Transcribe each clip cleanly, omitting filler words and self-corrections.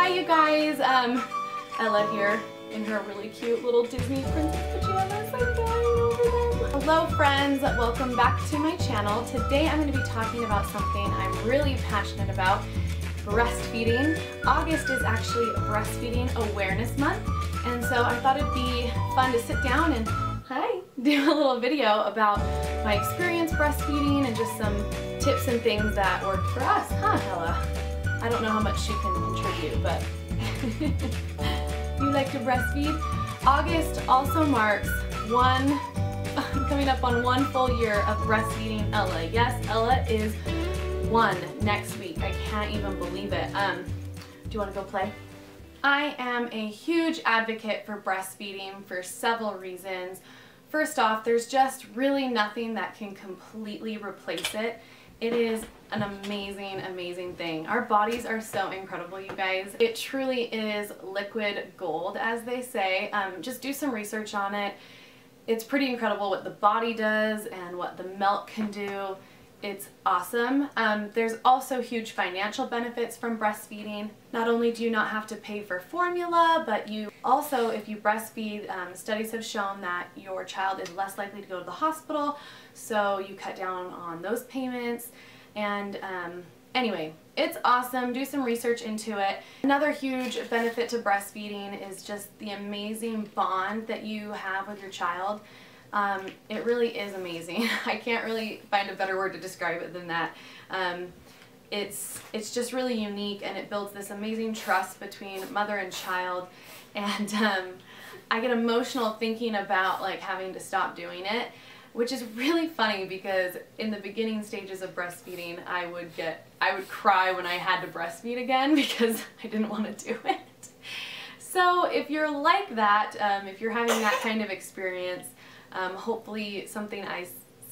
Hi you guys, Ella here in her really cute little Disney princess pajamas. I'm dying over them. Hello friends, welcome back to my channel. Today I'm going to be talking about something I'm really passionate about, breastfeeding. August is actually Breastfeeding Awareness Month, and so I thought it'd be fun to sit down and do a little video about my experience breastfeeding and just some tips and things that worked for us. Huh, Ella? I don't know how much you can contribute, but you like to breastfeed. August also marks coming up on 1 full year of breastfeeding Ella. Yes, Ella is 1 next week. I can't even believe it. Do you want to go play? I am a huge advocate for breastfeeding for several reasons. First off, there's just really nothing that can completely replace it. It is an amazing, amazing thing. Our bodies are so incredible, you guys. It truly is liquid gold, as they say. Just do some research on it. It's pretty incredible what the body does and what the milk can do. It's awesome. There's also huge financial benefits from breastfeeding. Not only do you not have to pay for formula, but you also, if you breastfeed, studies have shown that your child is less likely to go to the hospital, so you cut down on those payments. And anyway, it's awesome. Do some research into it. Another huge benefit to breastfeeding is just the amazing bond that you have with your child. It really is amazing. I can't really find a better word to describe it than that. It's just really unique, and it builds this amazing trust between mother and child. And I get emotional thinking about like having to stop doing it, which is really funny because in the beginning stages of breastfeeding, I would cry when I had to breastfeed again because I didn't want to do it. So if you're like that, if you're having that kind of experience, hopefully something I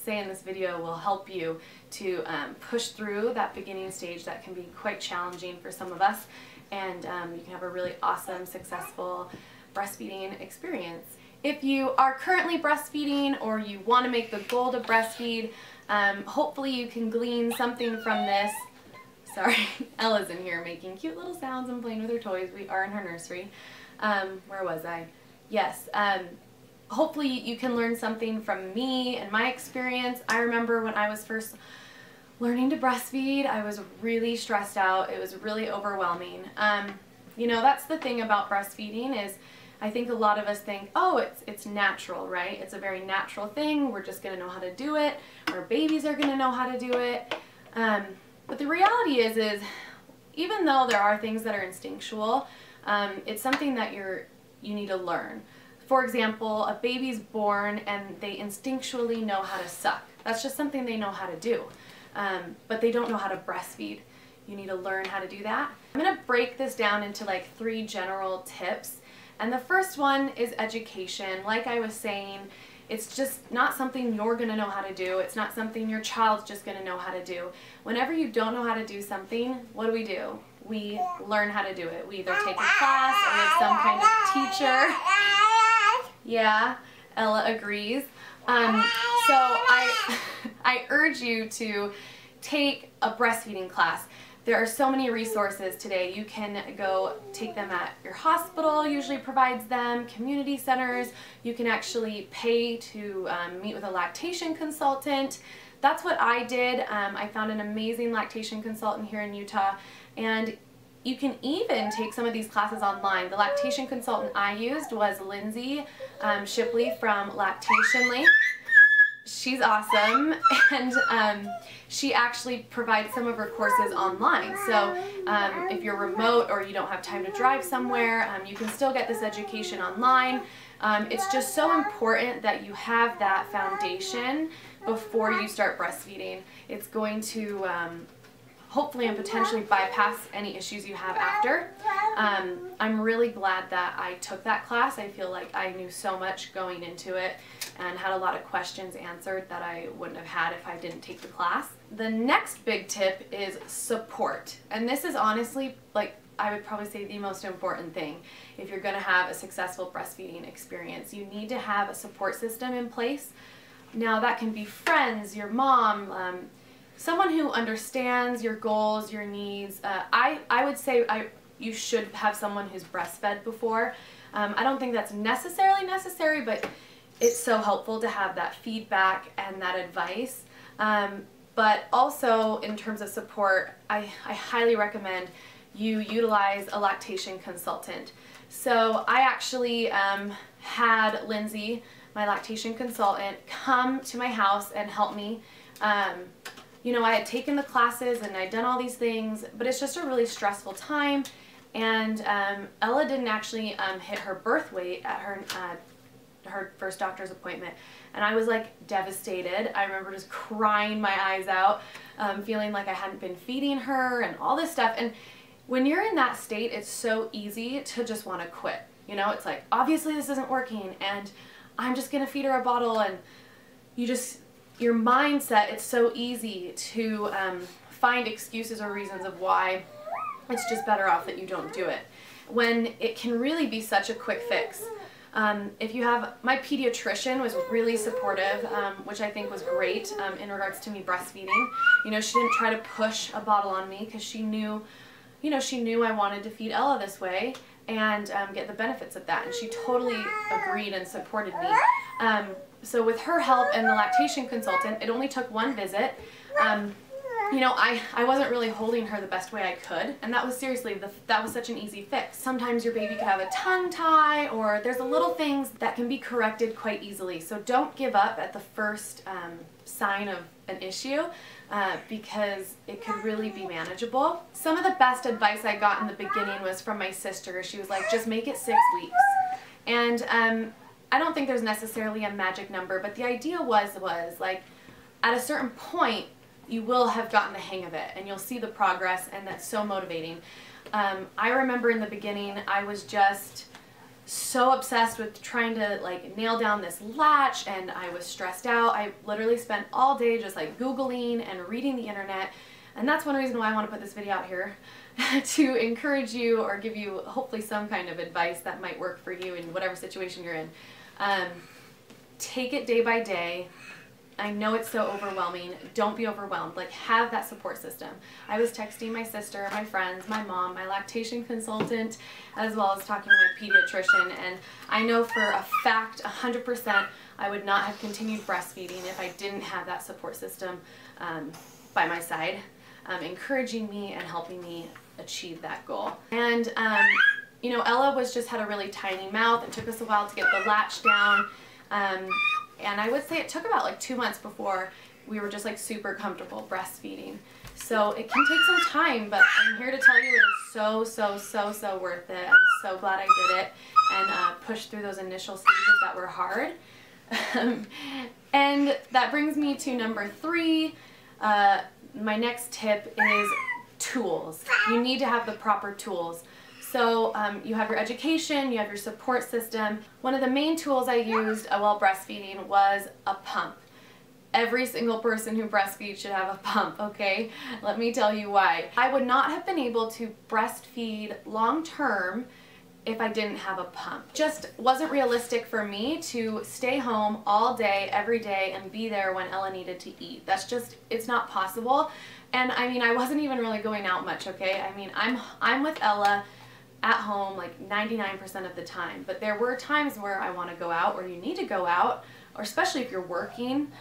say in this video will help you to push through that beginning stage that can be quite challenging for some of us, and you can have a really awesome, successful breastfeeding experience. If you are currently breastfeeding or you want to make the goal to breastfeed, hopefully you can glean something from this. Sorry, Ella's in here making cute little sounds and playing with her toys. We are in her nursery. Where was I? Yes. Hopefully you can learn something from me and my experience. I remember when I was first learning to breastfeed, I was really stressed out. It was really overwhelming. You know, that's the thing about breastfeeding is I think a lot of us think, oh, it's natural, right? It's a very natural thing. We're just going to know how to do it. Our babies are going to know how to do it. But the reality is even though there are things that are instinctual, it's something that you need to learn. For example, a baby's born and they instinctually know how to suck. That's just something they know how to do. But they don't know how to breastfeed. You need to learn how to do that. I'm going to break this down into like 3 general tips. And the first one is education. Like I was saying, it's just not something you're going to know how to do. It's not something your child's just going to know how to do. Whenever you don't know how to do something, what do? We learn how to do it. We either take a class or we have some kind of teacher. Yeah, Ella agrees. So I urge you to take a breastfeeding class. There are so many resources today. You can go take them at your hospital, usually provides them, community centers. You can actually pay to meet with a lactation consultant. That's what I did. I found an amazing lactation consultant here in Utah, and you can even take some of these classes online. The lactation consultant I used was Lindsay Shipley from Lactation Link. She's awesome, and she actually provides some of her courses online. So if you're remote or you don't have time to drive somewhere, you can still get this education online. It's just so important that you have that foundation before you start breastfeeding. It's going to hopefully and potentially bypass any issues you have after. I'm really glad that I took that class. I feel like I knew so much going into it and had a lot of questions answered that I wouldn't have had if I didn't take the class. The next big tip is support. And this is honestly, like, I would probably say the most important thing if you're going to have a successful breastfeeding experience. You need to have a support system in place. Now that can be friends, your mom, someone who understands your goals, your needs. I would say you should have someone who's breastfed before. I don't think that's necessarily necessary, but it's so helpful to have that feedback and that advice. But also in terms of support, I highly recommend you utilize a lactation consultant. So I actually had Lindsay, my lactation consultant, come to my house and help me. You know, I had taken the classes and I'd done all these things, but it's just a really stressful time. And Ella didn't actually hit her birth weight at her first doctor's appointment, and I was like devastated. I remember just crying my eyes out, feeling like I hadn't been feeding her and all this stuff. And when you're in that state, it's so easy to just want to quit. You know, it's like, obviously this isn't working and I'm just gonna feed her a bottle, and your mindset, it's so easy to find excuses or reasons of why it's just better off that you don't do it, when it can really be such a quick fix. If you have, my pediatrician was really supportive, which I think was great in regards to me breastfeeding. You know, she didn't try to push a bottle on me because she knew, you know, she knew I wanted to feed Ella this way and get the benefits of that, and she totally agreed and supported me. So with her help and the lactation consultant, it only took one visit. You know, I wasn't really holding her the best way I could, and that was seriously, that was such an easy fix. Sometimes your baby could have a tongue tie, or there's a little things that can be corrected quite easily. So don't give up at the first sign of an issue, because it could really be manageable. Some of the best advice I got in the beginning was from my sister. She was like, just make it 6 weeks. And I don't think there's necessarily a magic number, but the idea was like, at a certain point, you will have gotten the hang of it and you'll see the progress, and that's so motivating. I remember in the beginning I was just so obsessed with trying to like nail down this latch, and I was stressed out. I literally spent all day just like Googling and reading the internet, and that's one reason why I want to put this video out here to encourage you or give you hopefully some kind of advice that might work for you in whatever situation you're in. Take it day by day. I know it's so overwhelming. Don't be overwhelmed. Like, have that support system. I was texting my sister, my friends, my mom, my lactation consultant, as well as talking to my pediatrician, and I know for a fact, 100%, I would not have continued breastfeeding if I didn't have that support system by my side, encouraging me and helping me achieve that goal. And you know, Ella had a really tiny mouth. It took us a while to get the latch down. And I would say it took about like 2 months before we were just like super comfortable breastfeeding. So it can take some time, but I'm here to tell you it is so worth it. I'm so glad I did it and pushed through those initial stages that were hard. And that brings me to number 3. My next tip is tools. You need to have the proper tools. So you have your education, you have your support system. One of the main tools I used while breastfeeding was a pump. Every single person who breastfeeds should have a pump, okay? Let me tell you why. I would not have been able to breastfeed long term if I didn't have a pump. Just wasn't realistic for me to stay home all day, every day, and be there when Ella needed to eat. That's just, it's not possible. And I mean, I wasn't even really going out much, okay? I mean, I'm with Ella at home like 99% of the time, but there were times where I want to go out, or you need to go out, or especially if you're working,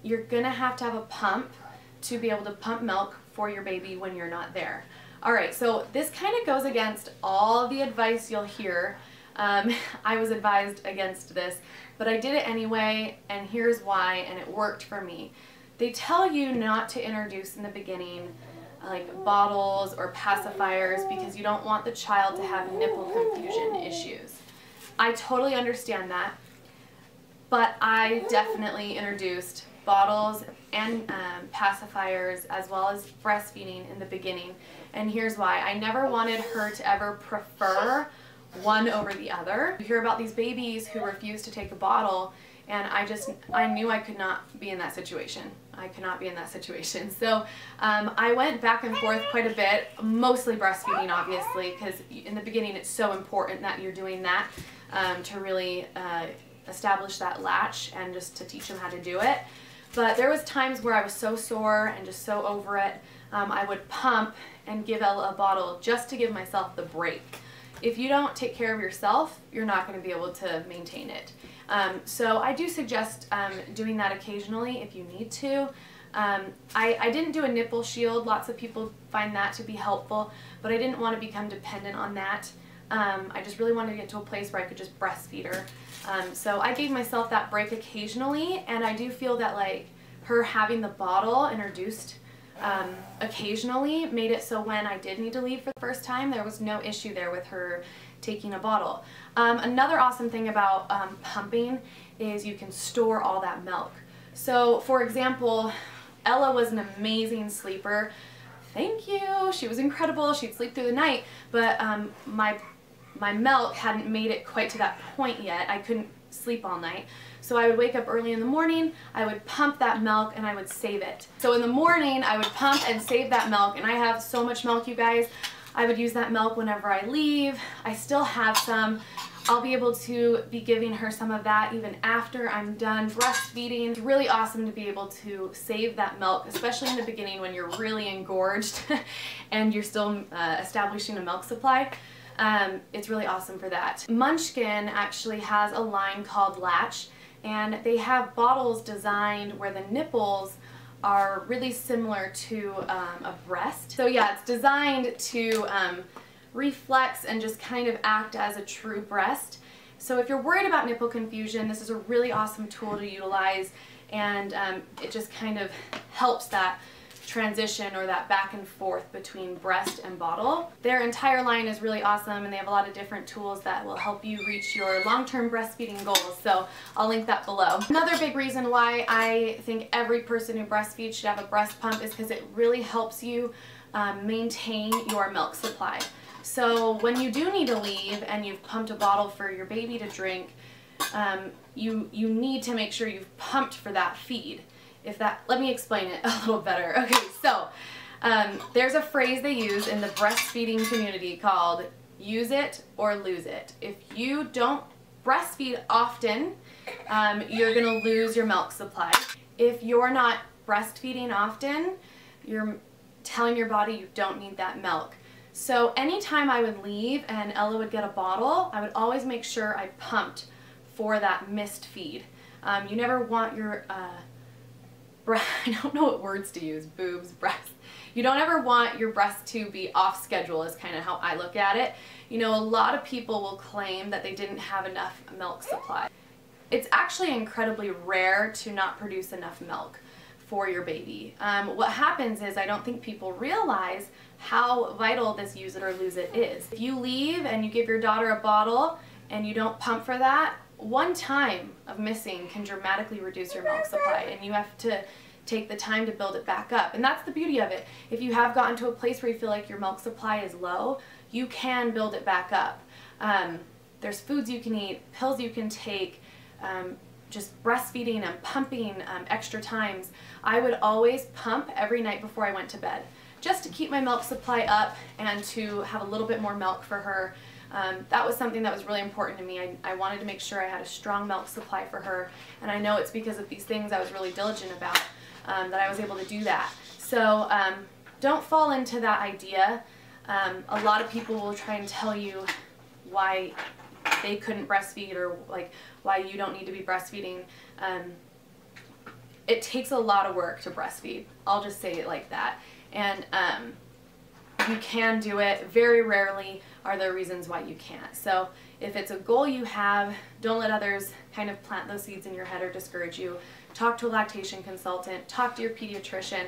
you're gonna have to have a pump to be able to pump milk for your baby when you're not there. Alright, so this kind of goes against all the advice you'll hear. I was advised against this, but I did it anyway, and here's why, and it worked for me. They tell you not to introduce in the beginning like bottles or pacifiers because you don't want the child to have nipple confusion issues. I totally understand that, but I definitely introduced bottles and pacifiers as well as breastfeeding in the beginning, and here's why. I never wanted her to ever prefer one over the other. You hear about these babies who refuse to take a bottle, and I knew I could not be in that situation. I could not be in that situation. So I went back and forth quite a bit, mostly breastfeeding obviously, because in the beginning it's so important that you're doing that to really establish that latch and just to teach them how to do it. But there was times where I was so sore and just so over it, I would pump and give Ella a bottle just to give myself the break. If you don't take care of yourself, you're not going to be able to maintain it. So I do suggest doing that occasionally if you need to. I didn't do a nipple shield. Lots of people find that to be helpful, but I didn't want to become dependent on that. I just really wanted to get to a place where I could just breastfeed her. So I gave myself that break occasionally, and I do feel that like her having the bottle introduced occasionally made it so when I did need to leave for the first time, there was no issue there with her taking a bottle. Another awesome thing about pumping is you can store all that milk. So for example, Ella was an amazing sleeper. Thank you. She was incredible. She'd sleep through the night, but my milk hadn't made it quite to that point yet. I couldn't sleep all night. So I would wake up early in the morning, I would pump that milk, and I would save it. So in the morning, I would pump and save that milk, and I have so much milk, you guys. I would use that milk whenever I leave. I still have some. I'll be able to be giving her some of that even after I'm done breastfeeding. It's really awesome to be able to save that milk, especially in the beginning when you're really engorged and you're still establishing a milk supply. It's really awesome for that. Munchkin actually has a line called Latch, and they have bottles designed where the nipples are really similar to a breast. So yeah, it's designed to reflex and just kind of act as a true breast. So if you're worried about nipple confusion, this is a really awesome tool to utilize, and it just kind of helps that transition or that back and forth between breast and bottle. Their entire line is really awesome, and they have a lot of different tools that will help you reach your long-term breastfeeding goals, so I'll link that below. Another big reason why I think every person who breastfeeds should have a breast pump is because it really helps you maintain your milk supply. So when you do need to leave and you've pumped a bottle for your baby to drink, you need to make sure you've pumped for that feed. Let me explain it a little better. Okay, so there's a phrase they use in the breastfeeding community called use it or lose it. If you don't breastfeed often, you're gonna lose your milk supply. If you're not breastfeeding often, you're telling your body you don't need that milk. So anytime I would leave and Ella would get a bottle, I would always make sure I pumped for that missed feed. You never want your I don't know what words to use, boobs, breasts. You don't ever want your breast to be off schedule is kind of how I look at it. You know, a lot of people will claim that they didn't have enough milk supply. It's actually incredibly rare to not produce enough milk for your baby. What happens is I don't think people realize how vital this use it or lose it is. If you leave and you give your daughter a bottle and you don't pump for that, one time of missing can dramatically reduce your milk supply, and you have to take the time to build it back up. And that's the beauty of it. If you have gotten to a place where you feel like your milk supply is low, you can build it back up. There's foods you can eat, pills you can take, just breastfeeding and pumping extra times. I would always pump every night before I went to bed, just to keep my milk supply up and to have a little bit more milk for her. That was something that was really important to me. I wanted to make sure I had a strong milk supply for her, and I know it's because of these things I was really diligent about that I was able to do that. So don't fall into that idea. A lot of people will try and tell you why they couldn't breastfeed or like why you don't need to be breastfeeding. It takes a lot of work to breastfeed. I'll just say it like that. And you can do it. Very rarely are there reasons why you can't. So if it's a goal you have, don't let others kind of plant those seeds in your head or discourage you. Talk to a lactation consultant, talk to your pediatrician.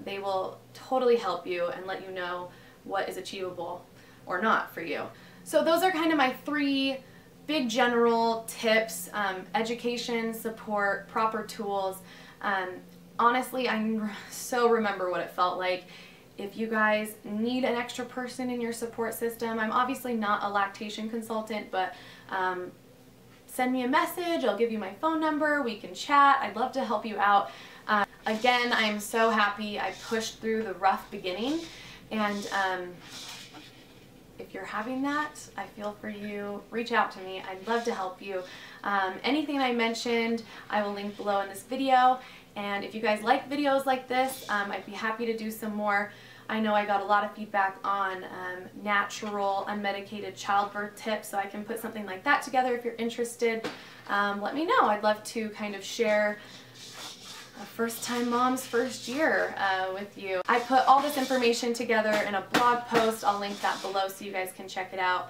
They will totally help you and let you know what is achievable or not for you. So those are kind of my 3 big general tips: education, support, proper tools. Honestly, I so remember what it felt like. If you guys need an extra person in your support system, I'm obviously not a lactation consultant, but send me a message. I'll give you my phone number. We can chat. I'd love to help you out. Again, I'm so happy I pushed through the rough beginning, and if you're having that, I feel for you. Reach out to me. I'd love to help you. Anything I mentioned, I will link below in this video. And if you guys like videos like this, I'd be happy to do some more. I know I got a lot of feedback on natural, unmedicated childbirth tips, so I can put something like that together if you're interested. Let me know. I'd love to kind of share a first-time mom's first year with you. I put all this information together in a blog post. I'll link that below so you guys can check it out.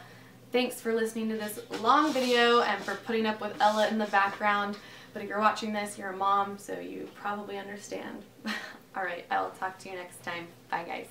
Thanks for listening to this long video and for putting up with Ella in the background. But if you're watching this, you're a mom, so you probably understand. All right, I'll talk to you next time. Bye, guys.